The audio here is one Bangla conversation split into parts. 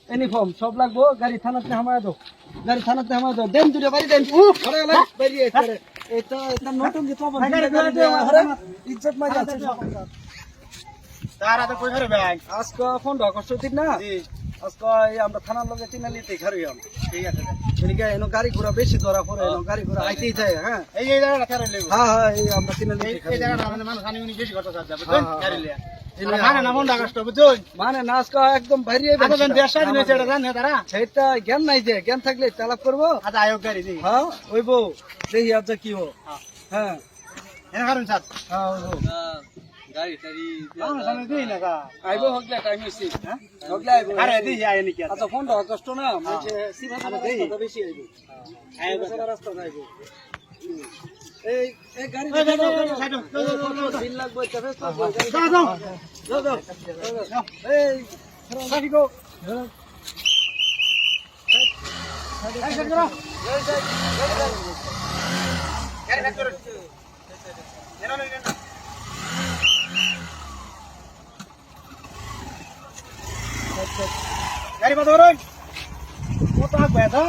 ইউনিফর্ম সব লাগবো। গাড়ি থানাতে হামায় দাও, গাড়ি থানাতে হামায় দাও। দেন দুটো বাড়ি দেন। এটা এটা নতুন যে পাবো ইজ্জত মাঝে আছে। তার হাতে কই করে ব্যাগ আজকে 15 আগস্ট দিন না, আজকে আমরা থানার লগে চিনালিতে খারিয়াম। ঠিক আছে এদিকে এনো গাড়ি ঘোড়া বেশি ধরা পড়ে, এনো গাড়ি ঘোড়া আইতেই যায়। হ্যাঁ এই জায়গাটা কারে লেগো হ্যাঁ হ্যাঁ, এই আমরা চিনালিতে এই জায়গাটা আমাদের মানুষ আনি উনি বেশি কথা যাবে বুঝছেন কারে লিয়া মানে না মন ডাকষ্ট বুঝছেন মানে না আজকে একদম বাইরে আচ্ছা দেন দেশ স্বাধীন হয়েছে এটা জানে তারা সেটা জ্ঞান নাই, যে জ্ঞান থাকলে চালাক করবো। আচ্ছা আয়োগ গাড়ি দিই হ্যাঁ ওইবো দেখি আজ কি হো। হ্যাঁ এনে কারণ স্যার হ্যাঁ ওইবো গাড়ি টাড়ি আমরা সামনে দিই না কা আইবো হগলে টাইম হইছে। হ্যাঁ হগলে আইবো। আরে দিই আয় নাকি আচ্ছা 15 আগস্ট না, মানে সিধা রাস্তা বেশি আইবো। আয়োগ রাস্তা আইবো। এই এই গাড়ি দিন লাগবে তবে তো যাও যাও যাও যাও। এই সাকি গো এই স্যার করো গাড়ি ব্যাক করো এনা নেই না গাড়ি বাদ করো কত আগবে তো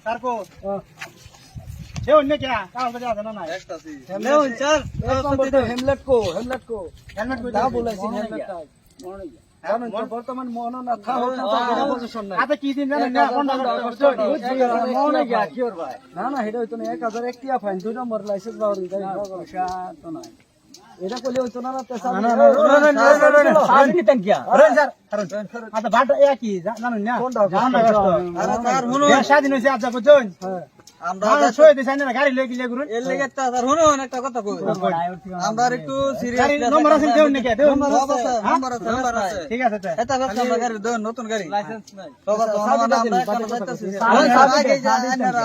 স্যার কো সে অন্য কে কাগজ বাজা আছে না না একটাছি লেও স্যার এক নম্বর তো হেমলেট কো হেলমেট কই দা বলাইছি হেলমেট টা মনে জানেন তো বর্তমান মন না থা হতো তো এটা পজিশন নাই। আচ্ছা কি দিন জানেন না 15 আগস্ট মনে গিয়া কি ওর ভাই না না এটা হইতো না 1000 একটিয়া ফাইন 2 নম্বর লাইসেন্স বাউরি গাড়ি পয়সা তো নাই, এটা কইলে হইতো না না পেশা না না সাজি নিতেন কি আরে স্যার আচ্ছা বাটা এ কি জানেন না আরে তার হুনো স্বাধীন হইছে আচ্ছা বুঝছেন হ্যাঁ আমরা সই দিছেন না গাড়ি লই গিয়ে ঘুরুন এর লাগি তা তার হুনো একটা কথা কই আমরা একটু গাড়ি সিরিয়াস নম্বর আছে দেউন নাকি দেউন নাম্বার আছে ঠিক আছে তাই এটা ব্যস্ত আমরা গাড়ি দেন নতুন গাড়ি লাইসেন্স নাই তো আমরা একটা যাইতাছি আগে যা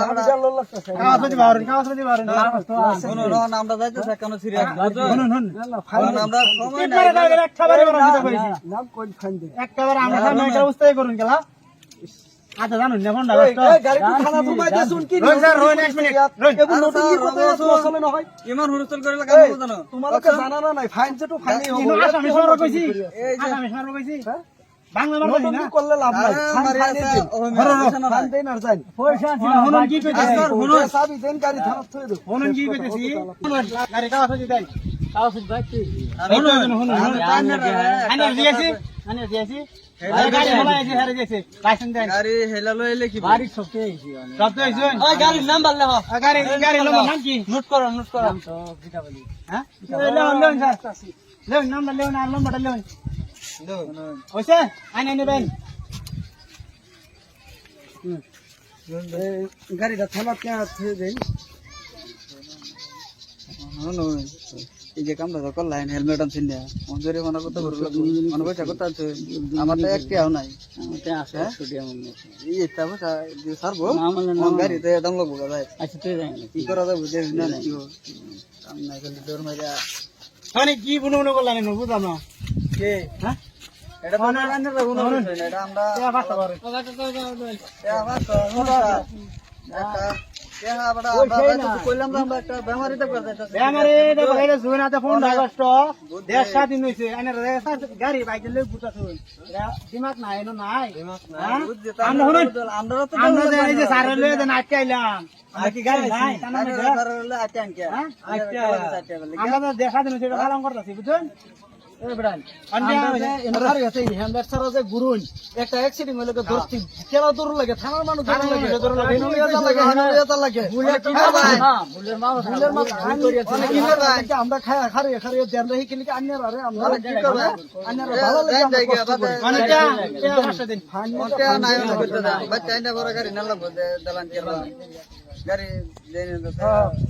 আমরা জানলো লাগতেছে কাগজ দি বারুন শুনো না আমরা যাইতাছি কেন সিরিয়াস শুনুন শুনুন আমরা সময় কি করে গাড়ি একবারে বড় দিতে কইছি নাম কোন খান দে একবারে আমরা সামনে একটা উস্তাই করুন গেলা আচ্ছা জানুন না 15 আগস্ট গাড়ি তো থানা ঘুমাই দে শুন কি রোজ স্যার রোজ 1 মিনিট রোজ এবু নতুন কি কথা চলে না হয় ইমান হুরুস্তুল করে কাম করতে জানো তোমাকে জানা না নাই ফাইন যেটো ফাইনই ইনো হবে আসামি সরব কইছি এই যে আসামি সরব কইছি বাংলা মারবি নতুন না কি করলে লাভ নাই ফাইন দেন আর যাই পয়সা ছিল হুনুন কি কইতেছি হুনুন সাবি দেন গাড়ি থানা থই দে হুনুন কি কইতেছি গাড়ি কাগজ দি দেন কাগজ দি বাইতে হুনুন আনে দিয়েছি গাড়ি হলাই আছে হারে দিয়েছে লাইসেন্স দেন গাড়ি হেলালো এলে কি বাড়ি সবতে আইছি সবতে আইছেন ওই গাড়ির নাম্বার লেখ গাড়ি নম্বর নাম কি নোট করো তো কিটা বলি হ্যাঁ লেন স্যার লেন নাম্বার লেন আর নম্বরটা লেন ওইছে আইনে নেবেন গাড়িটা থানা কে থই দেন এই যে কামটা তো করলাম হেলমেট আনছেন না মঞ্জুরি মনে করতে পারবো মনে পয়সা করতে আছে আমার তো একটিও নাই আমাতে আসে স্টুডিও মনে এই এটা পয়সা দিয়ে সারবো গাড়িতে দাম লাগবো ভাই আচ্ছা তুই যাই কি করা যাবে বুঝে না কি কাম না করলে দৌড় মারা মানে কি বুনবুন করলেন না বুঝলাম না কে হ্যাঁ এটা মনে হয় না গুণ এটা আমরা বাসা করে আমার তো একটা কে বড় আমরা কইলাম আমরা একটা বেমারিতে করে যাইতাছি আমারে দেখো এটা জুনাতে 15 আগস্ট দেশ স্বাধীন হইছে আইনে গাড়ি বাইক লই বুটা শুন এটা দিমাগ নাই এনো নাই আমরা হরুন আমরা তো আমরা যে এই যে সারে লই দেন আটকে আইলাম আর কি গাড়ি নাই তানা মধ্যে আমরা তো দেশ স্বাধীন হইছে এটা পালন করতেছি বুঝছেন এই বেড়ান এনকার গেছে হ্যান্ডার সারা যে গুরুন একটা অ্যাক্সিডেন্ট হইলে দরতি কেলা দূর লাগে থানার মানুষ দূর লাগে হেনুলিয়া লাগে বুলেট কি ভাই বুলের মা কি ভাই আমরা খারিয়ে দেন রহি কি লিখে আন্যার আরে আমরা কি করব আন্যার ভালো লাগে মানে কে ভাষা দিন ফাইন ওটা নাই করতে দাও বাচ্চা এনে বড় গাড়ি না লাগবে দালান করবা গাড়ি দেন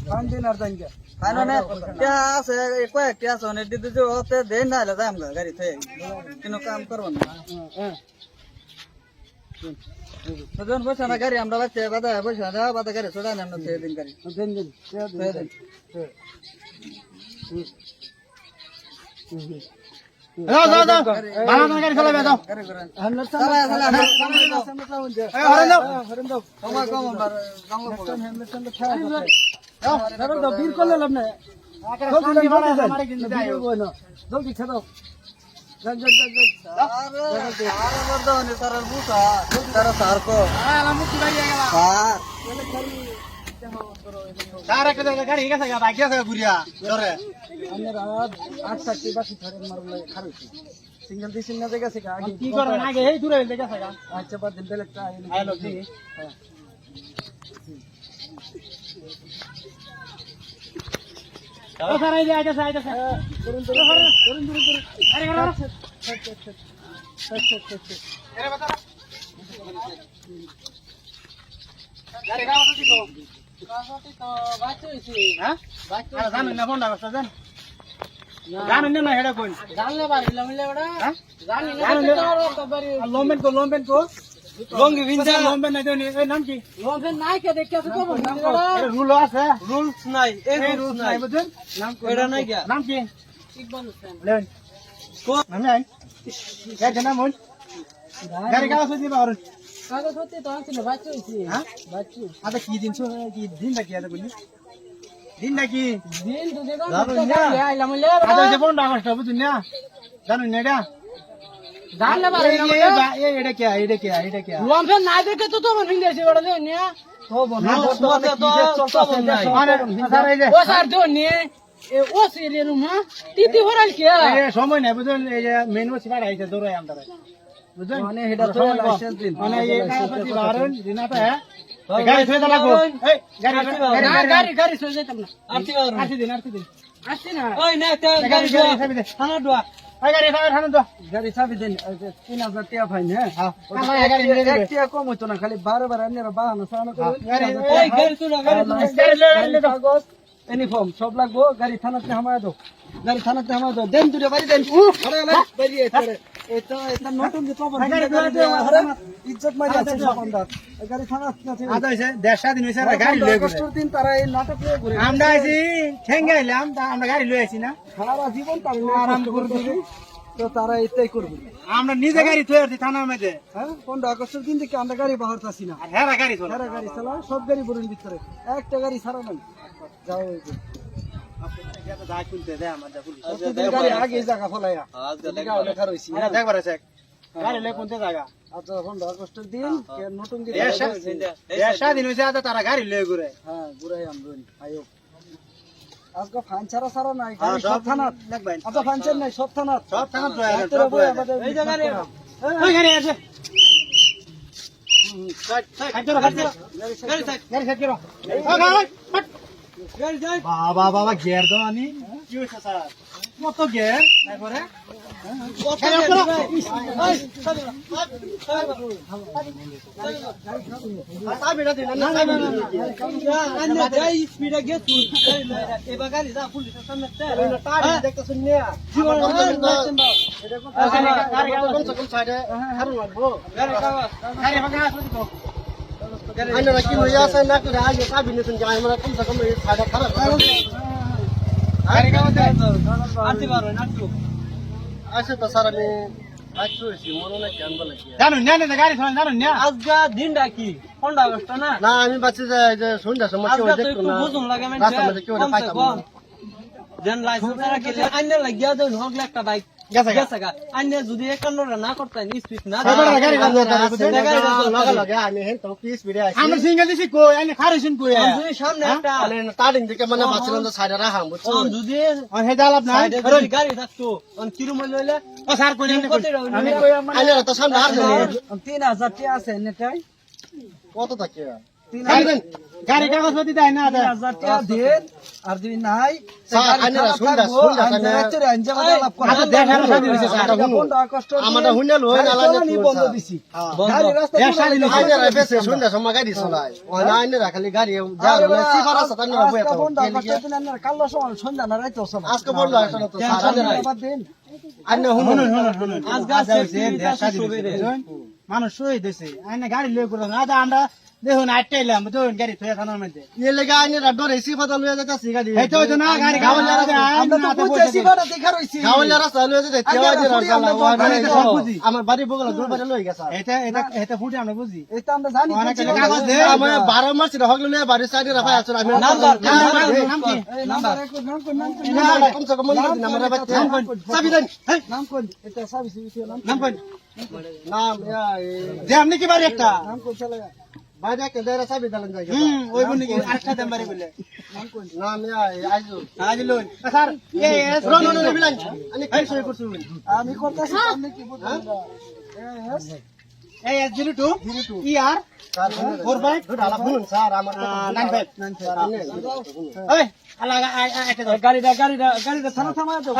ফাইন দিন আর যাই ফাইনানে কে আছে কয়েকটি আছে অনেক দিতে যে ওতে দেন না হলে যাই আমরা গাড়ি থেকে কোনো কাম করব না যখন বসে না গাড়ি আমরা বাচ্চা বাদা বসে না বাদা গাড়ি ছোড়া না আমরা দিন গাড়ি দেন যাও যাও যাও ভালো করে গাড়ি চালাবে যাও গাড়ি করে হ্যান্ডার চালা চালা এই হরেন দাও হরেন দাও কম কম আমরা জঙ্গল হ্যান্ডার সামনে খায় দাও বীর করলে লাভ নাই জলদি খেদাও গাড়ি গেছে বাকি আছে ঘুরিয়া ধরে সিঙ্গেল দিয়ে সিঙ্গেল দেখে আগে কি করবেন আগে এই দূরে গেছে আচ্ছা বাদ দিন বেলেগটা আইলো কি ও স্যার এই যে আইতাছে আইতাছে করুন আরে আরে আরে বাতা গাড়ি গাওয়া তো দিও হ্যাঁ আরে জানেন না ফোনটা করতে দেন জানেন না হেডা কোন হ্যাঁ লম্বেন কো লঙ্গি বিনজা লম্বেন না দেনি এই নাম কি এর রুল আছে রুলস নাই এই এই রুলস রুল নাই নাই বুঝছেন এটা নাই গিয়া নাম কি লেন কো নাম নাই গাড়ি নাম হল গাড়ি কাগজ দিবা আর হ্যাঁ আদা কি দিন কি দিন নাকি আদা বলি দিন নাকি আদা যে ফোন ডাকছ বুঝুন না জানেন না এটা এটা কি এটা কি সময় নাই বুঝলেন এই যে মেনু সিপার আইছে দৌড়াই আমরা বুঝলেন মানে এটা তো লাইসেন্স দিন মানে এই কাগজপত্র বারণ দিনাতে গাড়ি ছুঁয়ে দাও লাগো এই গাড়ি ছুঁয়ে যাইতাম না আরতি দিন গাড়ি চাবি দে ওই গাড়ি থানা দাও গাড়ি চাবি দেন 3000 টাকা ফাইন হ্যাঁ গাড়ি নিয়ে যাবে এক টাকা কম হইতো না খালি বারবার আপনারা বাহানা সাহানা করে কাগজ ইউনিফর্ম সব লাগবো গাড়ি থানাতে হামায় দাও দেন দুটো বাড়ি দেন আরে বাড়ি এটা নতুন যে পাবন ইজ্জত মারি আছে সবন্দার গাড়ি থানাতে আদা হইছে 1.5 দিন হইছে গাড়ি লয়ে গেছে কষ্টর দিন তারা এই নাটক লয়ে ঘুরে আমরা আইছি ঠেঙ্গে আইলাম আমরা গাড়ি লয়ে আইছি না সারা জীবন তারা আরাম করে দিবি তো তারা এটাই করবে আমরা নিজে গাড়ি থয়ে আছি থানার মধ্যে হ্যাঁ 15 আগস্টের দিন থেকে আমরা গাড়ি বাহার পাচ্ছি না আর হেরা গাড়ি চলে সারা গাড়ি চালা সব গাড়ি বরুন ভিতরে একটা গাড়ি ছাড়া নাই যাও এই যে। যা খুলতে দে আমাদের পুলিশ প্রতিদিন গাড়ি আগে জায়গা ফলাইয়া লেখা রয়েছি এটা দেখবার আছে গাড়ি লয়ে কোন জায়গা আচ্ছা 15 আগস্টের দিন কে নতুন দিন 1.5 দিন হইছে আদা তারা গাড়ি লয়ে ঘুরে হ্যাঁ ঘুরাই আমরুন আয়ো আজকে ফাইন ছাড়া নাই গাড়ি সব থানা দেখবেন আচ্ছা ফাইন নাই সব থানা সব থানা তো এই যে গাড়ি ওই গাড়ি আছে বাবা গিয়ার দাও আমি কি হইছে স্যার কত গিয়ার তারপরে আচ্ছা তো স্যার আমি আইছি মনে না কেন বলে কি জানুন না গাড়ি চলেন জানুন না আজকে দিনটা কি 15 আগস্ট না না আমি বাচ্চা যে সন্ধ্যা সময় কেউ দেখতো না বুঝুম লাগে মানে রাস্তার মধ্যে কেউ পাইতাম না দেন লাইসেন্স এর কি আইনে লাগিয়া দেন হগলে একটা বাইক গেছে গা আইনে যদি 51 না করতে স্পিড না গাড়ি লাগে আমি হেন তো কি স্পিডে আইছি আমরা সিঙ্গেল দিছি কই আইনে খারিছেন কই যদি সামনে একটা তারিং দিকে মানে বাচ্চারা তো সাইডে রাখাম বুঝছো যদি হে দালাপ না গাড়ি থাকতো অন কিরম লইলে ও স্যার কই না আমি কই আইনে তো সামনে আসে 3000 টাকা আছে নেটাই কত থাকে গাড়ি কাগজপত্র দেয় না 3000 টাকা দেন আর যদি নাই আমাদের হুইনাল হই না বন্ধ দিছি গাড়ি রাস্তা সন্ধ্যা সময় গাড়ি চলায় আইনে খালি গাড়ি কাল সন্ধ্যা না রাইতে আজকে বললো মানুষ শহীদ হয়েছে আইনে গাড়ি লয়ে করলাম না আমরা দেখুন আটটা এলাম বুঝুন গাড়ি থয়ে থানার মধ্যে এর লেগে আইনের ডর এসি কথা লইয়া যাইতাছি গাড়ি এই তো না গাড়ি গাওয়ালিয়ারা আমরা তো বুঝতেছি বাড়া দেখা রইছি গাওয়ালিয়া রাস্তা লইয়া যাইতে তেওয়া আগে যে ফুটি আমরা বুঝি। আমার বাড়ি বগলা দূর বাড়ি লই গেছে এটা ফুটে আমরা বুঝি এটা আমরা জানি অনেক বুঝছি। কাগজ দে। আমার 12 মাস রে হগলে লইয়া বাড়ি সাইডে রাখা আছে আমি নাম্বার নাম কি এই নাম্বার একো নাম কোন নাম কোন না কম সে কম মনে দিন আমার বাচ্চা চাবি দেন নাম কোন এটা সাবি সিবি নাম নাম কোন নাম যে আপনি কি বাড়ি একটা নাম কোন চলে বাইরে কে দেরা চাবি দালেন যাই ওই বনি কি আরেকটা দাম বাড়ি বলে নাম আইজু আজ লই স্যার নো বিলান আমি কি সই করছি আমি করতেছি আপনি কি বুঝলেন এই 02 ER 45 ঢালা ফোন স্যার আমার 95 ওই আলাগা একটা গাড়িটা থানা থামায় দাও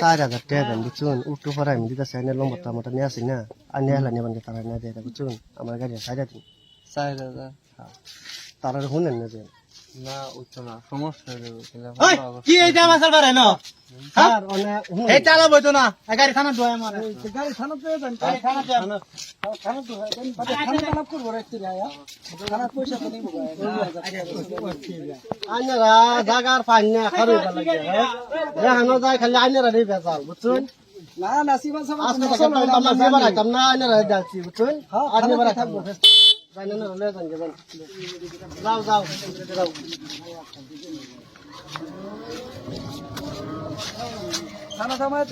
4000 টাকা দেন বুঝুন উঠু পরে আমি দিতে চাই না লম্বা আমার নিয়ে আসি না আর নিয়ে হলা নিয়ে তারা না দেয় বুঝুন আমার গাড়ি 4000 তারা শুনেন না যে ওই কি এইটা মাসাল বারে না স্যার অনেক এই চালা বইতো না গাড়ি থানা দোয় আমার গাড়ি থানা পেয়ে যান গাড়ি থানা দোয় থানা তো থানা লাভ করবো রাখতে আয়া থানা পয়সা তো নিব আইনারা জাগার পান্না খারু লাগে হ্যাঁ হানো যায় খালি আইনারা রে বেজাল বুঝুন না না সিবা সাবা আজকে থেকে আমরা সেবা রাখতাম না আইনারা যাচ্ছি বুঝুন আজ এবার থাকবো জানেন না লয়ে যান যাবেন যাও যাও যাও থানা থামায়